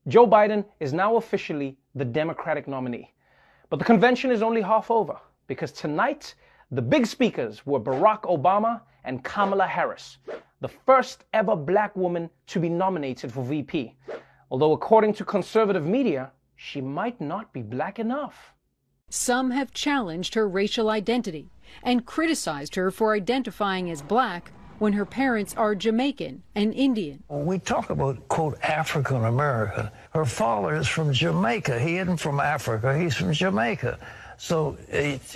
Joe Biden is now officially the Democratic nominee. But the convention is only half over, because tonight, the big speakers were Barack Obama and Kamala Harris, the first ever black woman to be nominated for VP. Although according to conservative media, she might not be black enough. Some have challenged her racial identity and criticized her for identifying as black when her parents are Jamaican and Indian. When we talk about, quote, African American, her father is from Jamaica. He isn't from Africa, he's from Jamaica. So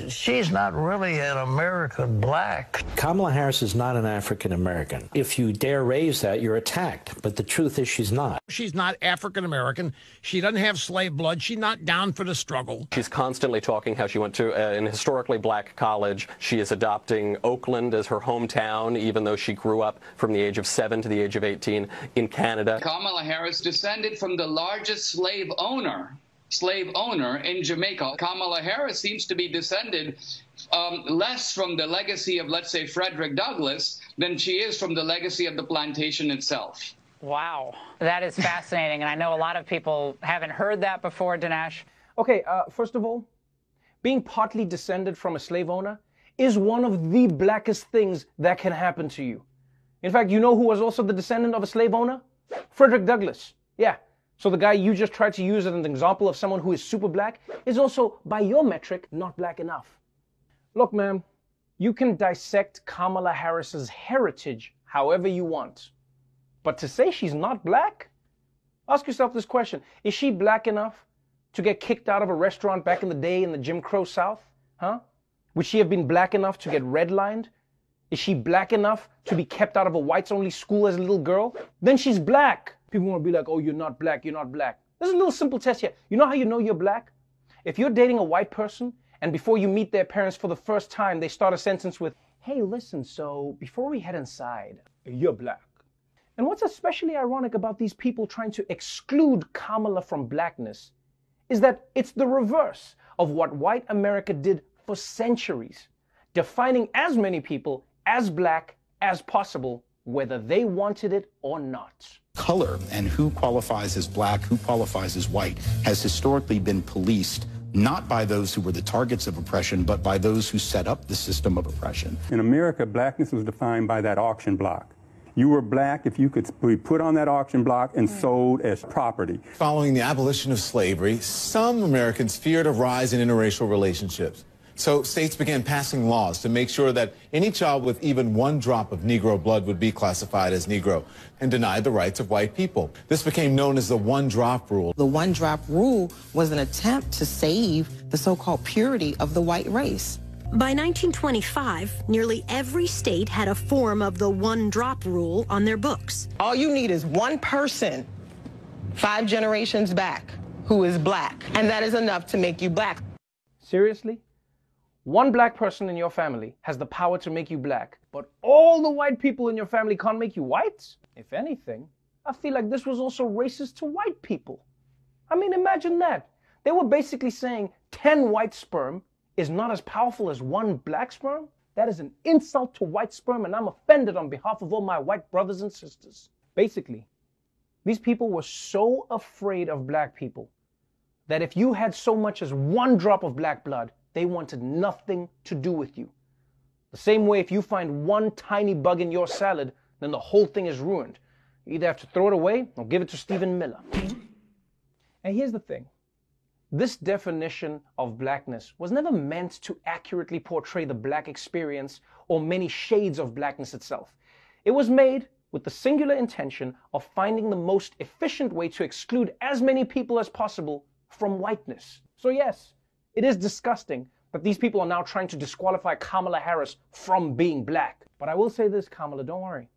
she's not really an American black. Kamala Harris is not an African American. If you dare raise that, you're attacked. But the truth is she's not. She's not African American. She doesn't have slave blood. She's not down for the struggle. She's constantly talking how she went to an historically black college. She is adopting Oakland as her hometown, even though she grew up from the age of 7 to the age of 18 in Canada. Kamala Harris descended from the largest slave owner in Jamaica. Kamala Harris seems to be descended less from the legacy of, let's say, Frederick Douglass than she is from the legacy of the plantation itself. Wow, that is fascinating, and I know a lot of people haven't heard that before, Dinesh. Okay, first of all, being partly descended from a slave owner is one of the blackest things that can happen to you. In fact, you know who was also the descendant of a slave owner? Frederick Douglass. Yeah. So the guy you just tried to use as an example of someone who is super black is also, by your metric, not black enough. Look, man, you can dissect Kamala Harris's heritage however you want. But to say she's not black? Ask yourself this question. Is she black enough to get kicked out of a restaurant back in the day in the Jim Crow South? Huh? Would she have been black enough to get redlined? Is she black enough to be kept out of a whites-only school as a little girl? Then she's black. People want to be like, oh, you're not black, you're not black. There's a little simple test here. You know how you know you're black? If you're dating a white person, and before you meet their parents for the first time, they start a sentence with, hey, listen, so before we head inside, you're black. And what's especially ironic about these people trying to exclude Kamala from blackness is that it's the reverse of what white America did for centuries, defining as many people as black as possible, whether they wanted it or not. Color and who qualifies as black, who qualifies as white, has historically been policed not by those who were the targets of oppression, but by those who set up the system of oppression. In America, blackness was defined by that auction block. You were black if you could be put on that auction block and sold as property. Following the abolition of slavery, some Americans feared a rise in interracial relationships. So states began passing laws to make sure that any child with even one drop of Negro blood would be classified as Negro and denied the rights of white people. This became known as the one-drop rule. The one-drop rule was an attempt to save the so-called purity of the white race. By 1925, nearly every state had a form of the one-drop rule on their books. All you need is one person, 5 generations back, who is black, and that is enough to make you black. Seriously? One black person in your family has the power to make you black, but all the white people in your family can't make you white? If anything, I feel like this was also racist to white people. I mean, imagine that. They were basically saying 10 white sperm is not as powerful as 1 black sperm. That is an insult to white sperm, and I'm offended on behalf of all my white brothers and sisters. Basically, these people were so afraid of black people that if you had so much as 1 drop of black blood, they wanted nothing to do with you. The same way if you find 1 tiny bug in your salad, then the whole thing is ruined. You either have to throw it away or give it to Stephen Miller. And here's the thing. This definition of blackness was never meant to accurately portray the black experience or many shades of blackness itself. It was made with the singular intention of finding the most efficient way to exclude as many people as possible from whiteness. So yes, it is disgusting that these people are now trying to disqualify Kamala Harris from being black. But I will say this, Kamala, don't worry.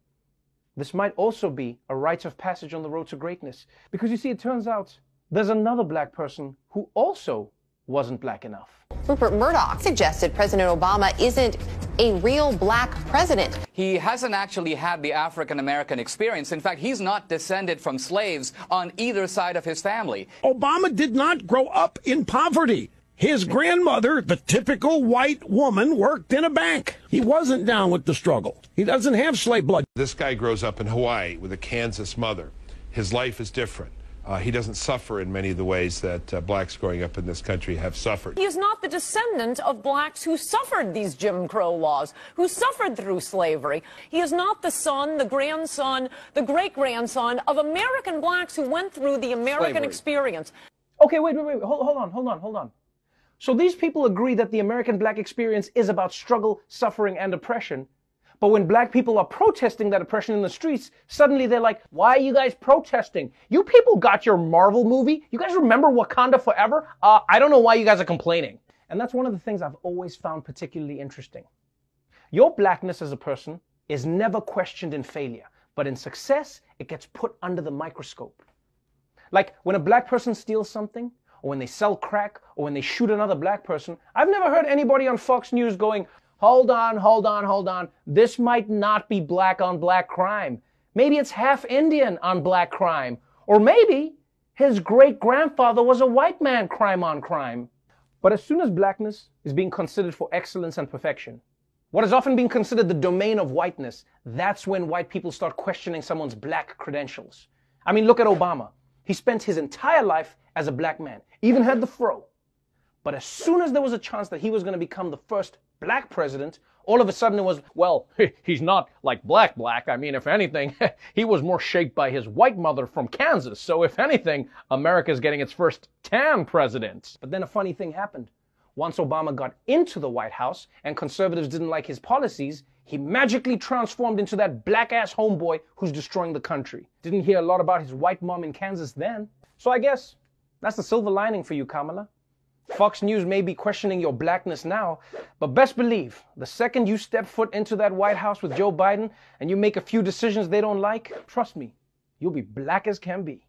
This might also be a rite of passage on the road to greatness. Because you see, it turns out there's another black person who also wasn't black enough. Rupert Murdoch suggested President Obama isn't a real black president. He hasn't actually had the African-American experience. In fact, he's not descended from slaves on either side of his family. Obama did not grow up in poverty. His grandmother, the typical white woman, worked in a bank. He wasn't down with the struggle. He doesn't have slave blood. This guy grows up in Hawaii with a Kansas mother. His life is different. He doesn't suffer in many of the ways that blacks growing up in this country have suffered. He is not the descendant of blacks who suffered these Jim Crow laws, who suffered through slavery. He is not the son, the grandson, the great-grandson of American blacks who went through the American experience. Okay, wait, hold on. So these people agree that the American black experience is about struggle, suffering, and oppression. But when black people are protesting that oppression in the streets, suddenly they're like, why are you guys protesting? You people got your Marvel movie? You guys remember Wakanda Forever? I don't know why you guys are complaining. And that's one of the things I've always found particularly interesting. Your blackness as a person is never questioned in failure, but in success, it gets put under the microscope. Like when a black person steals something, or when they sell crack, or when they shoot another black person, I've never heard anybody on Fox News going, hold on. This might not be black on black crime. Maybe it's half Indian on black crime. Or maybe his great-grandfather was a white man, crime on crime. But as soon as blackness is being considered for excellence and perfection, what is often being considered the domain of whiteness, that's when white people start questioning someone's black credentials. I mean, look at Obama. He spent his entire life as a black man, even had the fro. But as soon as there was a chance that he was going to become the first black president, all of a sudden it was, well, he's not like black. I mean, if anything, he was more shaped by his white mother from Kansas. So if anything, America's getting its first tan president. But then a funny thing happened. Once Obama got into the White House and conservatives didn't like his policies, he magically transformed into that black-ass homeboy who's destroying the country. Didn't hear a lot about his white mom in Kansas then. So I guess that's the silver lining for you, Kamala. Fox News may be questioning your blackness now, but best believe, the second you step foot into that White House with Joe Biden and you make a few decisions they don't like, trust me, you'll be black as can be.